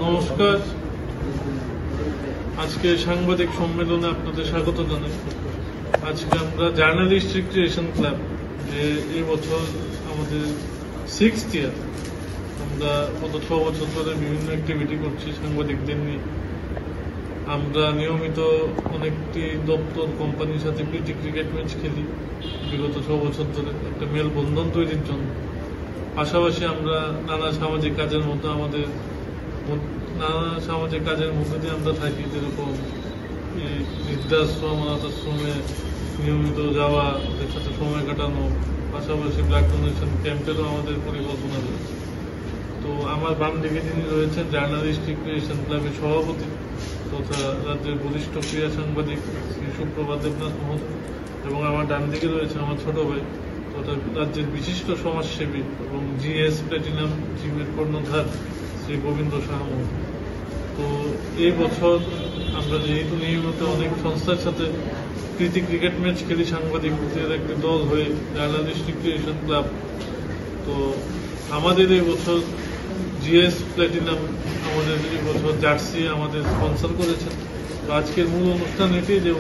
নমস্কার। আজকে সাংবাদিক সম্মেলনে আপনাদের স্বাগত জানাই। আজকে আমরা জার্নালিস্ট রিক্রিয়েশন ক্লাব, যে এই বছর আমাদের 6th ইয়ার, আমরা গত 6 বছর ধরে বিভিন্ন অ্যাক্টিভিটি করছি সাংবাদিকদের নিয়ে। আমরা নিয়মিত অনেকটি দপ্তর কোম্পানির সাথে প্রীতি ক্রিকেট ম্যাচ খেলি বিগত 6 বছর ধরে, একটা মেলবন্ধন তৈরির জন্য। পাশাপাশি আমরা নানা সামাজিক কাজের মধ্যে দিয়ে আমরা থাকি, যেরকম বৃদ্ধাশ্রম, অনাথ আশ্রমে নিয়মিত যাওয়া, ওদের সাথে সময় কাটানো, পাশাপাশি ব্লাড ডোনেশন ক্যাম্পেরও আমাদের পরিকল্পনা রয়েছে। তো আমার বাম দিকে যিনি রয়েছেন জার্নালিস্ট রিক্রিয়েশন ক্লাবের সভাপতি তথা রাজ্যের বরিষ্ঠ ক্রীড়া সাংবাদিক শ্রী সুপ্রভাত দেবনাথ মহোদয়, এবং আমার ডান দিকে রয়েছে আমার ছোট ভাই তথা রাজ্যের বিশিষ্ট সমাজসেবী এবং জিএস প্ল্যাটিনাম জিমের কর্ণধার শ্রী গোবিন্দ সাহা মহোদয়। তো এই বছর আমরা যেহেতু নিয়মিত অনেক সংস্থার সাথে প্রীতি ক্রিকেট ম্যাচ খেলি সাংবাদিকদের একটি দল হয়ে জার্নালিস্ট রিক্রিয়েশন ক্লাব, তো আমাদের এই বছর জিএস প্ল্যাটিনাম আমাদের এই বছর জার্সি আমাদের স্পন্সর করেছেন। তো আজকের মূল অনুষ্ঠান এটি যে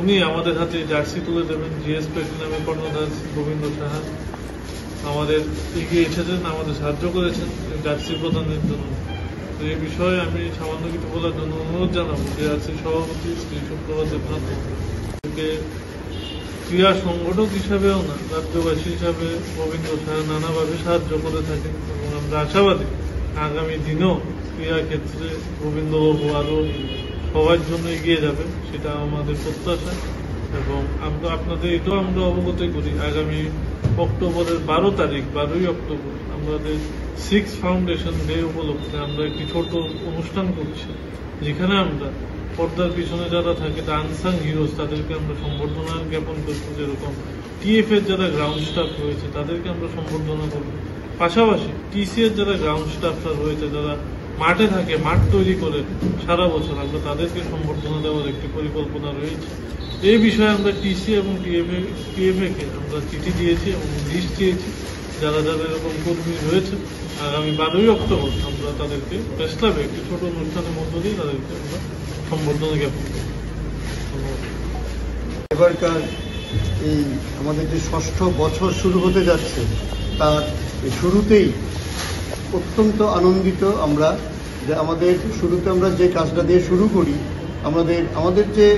উনি আমাদের হাতে জার্সি তুলে দেবেন। জিএস প্ল্যাটিনামের কর্ণধার গোবিন্দ সাহা আমাদের এগিয়ে এসেছেন, আমাদের সাহায্য করেছেন জার্সি প্রদানের জন্য। তো এই বিষয়ে আমি সামান্য কিছু বলার জন্য অনুরোধ জানাবো জার্সির সভাপতি শ্রী সুপ্রভাত দেবনাথ মহোদয়কে। ক্রীড়া সংগঠক হিসাবেও না, রাজ্যবাসী হিসাবে গোবিন্দ সাহা নানাভাবে সাহায্য করে থাকেন, এবং আমরা আশাবাদী আগামী দিনেও ক্রীড়া ক্ষেত্রে গোবিন্দবাবু আরো সবার জন্য এগিয়ে যাবে, সেটা আমাদের প্রত্যাশা। এবং আমরা আপনাদের এটাও আমরা অবগতই করি, আগামী অক্টোবরের 12ই অক্টোবর আমাদের 6 ফাউন্ডেশন ডে উপলক্ষে আমরা একটি ছোট অনুষ্ঠান করছি, যেখানে আমরা পর্দার পিছনে যারা থাকে আনসাং হিরোজ তাদেরকে আমরা সম্বর্ধনা জ্ঞাপন করবো। যেরকম টিএফ এর যারা গ্রাউন্ড স্টাফ রয়েছে তাদেরকে আমরা সম্বর্ধনা করবো। পাশাপাশি টিসি এর যারা গ্রাউন্ড স্টাফরা রয়েছে, যারা মাঠে থাকে, মাঠ তৈরি করে সারা বছর, আমরা তাদেরকে সম্বর্ধনা দেওয়ার একটি পরিকল্পনা রয়েছে। এই বিষয়ে আমরা টিসি এবং টিএফএ কে আমরা চিঠি দিয়েছি এবং লিস্ট দিয়েছি, যারা যারা এরকম কর্মী রয়েছে। আগামী 12ই অক্টোবর আমরা তাদেরকে প্রেস ক্লাবে একটি ছোট অনুষ্ঠানের মধ্য দিয়ে তাদেরকে আমরা সম্বর্ধনা জ্ঞাপন করব। এবারকার এই আমাদের যে 6ষ্ঠ বছর শুরু হতে যাচ্ছে, তার শুরুতেই অত্যন্ত আনন্দিত আমরা যে আমাদের শুরুতে আমরা যে কাজটা দিয়ে শুরু করি, আমাদের যে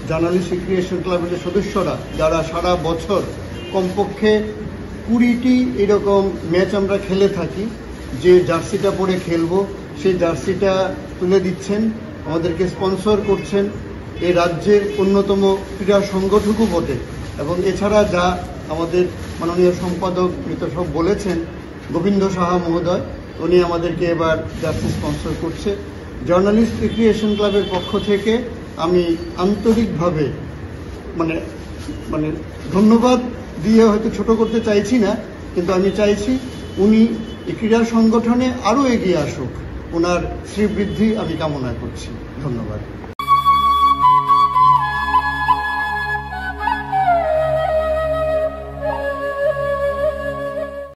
জার্নালিস্ট রিক্রিয়েশন ক্লাবের যে সদস্যরা যারা সারা বছর কমপক্ষে 20টি এরকম ম্যাচ আমরা খেলে থাকি, যে জার্সিটা পরে খেলবো সেই জার্সিটা তুলে দিচ্ছেন, আমাদেরকে স্পন্সর করছেন। এই রাজ্যের অন্যতম ক্রীড়া সংগঠকও বটে, এবং এছাড়া যা আমাদের মাননীয় সম্পাদক সব বলেছেন গোবিন্দ সাহা মহোদয়, উনি আমাদেরকে এবার জার্সি স্পন্সর করছে। জার্নালিস্ট রিক্রিয়েশন ক্লাবের পক্ষ থেকে আমি আন্তরিকভাবে মানে ধন্যবাদ দিয়ে হয়তো ছোট করতে চাইছি না, কিন্তু আমি চাইছি উনি এই ক্রীড়া সংগঠনে আরও এগিয়ে আসুক, ওনার শ্রীবৃদ্ধি আমি কামনা করছি। ধন্যবাদ।